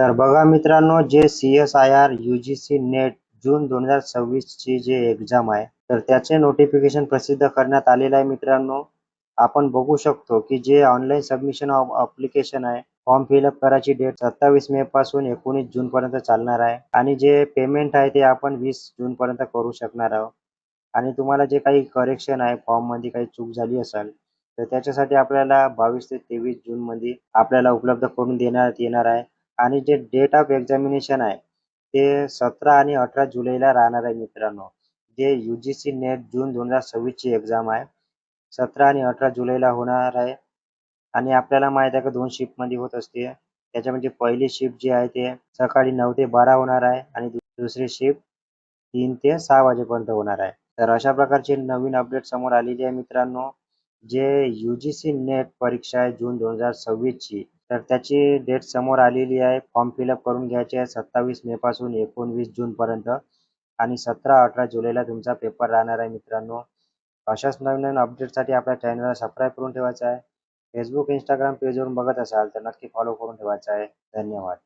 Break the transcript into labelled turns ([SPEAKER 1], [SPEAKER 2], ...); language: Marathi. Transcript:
[SPEAKER 1] तर बघा मित्रांनो, जे CSIR UGC नेट जून 2026 ची जे एक्झाम आहे, तर त्याचे नोटिफिकेशन प्रसिद्ध करण्यात आलेलं आहे मित्रांनो. आपण बघू शकतो की जे ऑनलाईन सबमिशन ऑफ ॲप्लिकेशन आहे, फॉर्म फिलअप करायची डेट 27 मे पासून 19 जून पर्यंत चालणार आहे आणि जे पेमेंट आहे ते आपण 20 जून पर्यंत करू शकणार आहोत. आणि तुम्हाला जे काही करेक्शन आहे फॉर्ममध्ये काही चूक झाली असेल, तर त्याच्यासाठी आपल्याला 22 ते 23 जूनमध्ये आपल्याला उपलब्ध करून देण्यात येणार आहे. आणि जे डेट ऑफ एक्झामिनेशन आहे, ते 17 आणि 18 जुलैला राहणार आहे मित्रांनो. जे UGC नेट जून 2026 ची एक्झाम आहे, 17 आणि 18 जुलैला होणार आहे. आणि आपल्याला माहीत आहे की 2 शिफ्टमध्ये होत असते. त्याच्यामध्ये पहिली शिफ्ट जी आहे ते सकाळी 9 ते 12 होणार आहे आणि दुसरी शिफ्ट 3 ते 6 वाजेपर्यंत होणार आहे. तर अशा प्रकारची नवीन अपडेट समोर आलेली आहे मित्रांनो. जे UGC नेट परीक्षा आहे जून 2026 ची, तर त्याची डेट समोर आलेली आहे. फॉर्म फिलअप करून घ्यायचे आहे 27 मे पासून 19 जूनपर्यंत आणि 17-18 जुलैला तुमचा पेपर राहणार आहे मित्रांनो. अशाच नवीन-नवीन अपडेटसाठी आपल्या चॅनलला सबस्क्राईब करून ठेवायचं आहे. Facebook, Instagram पेजवरून बघत असाल तर नक्की फॉलो करून ठेवायचं आहे. धन्यवाद.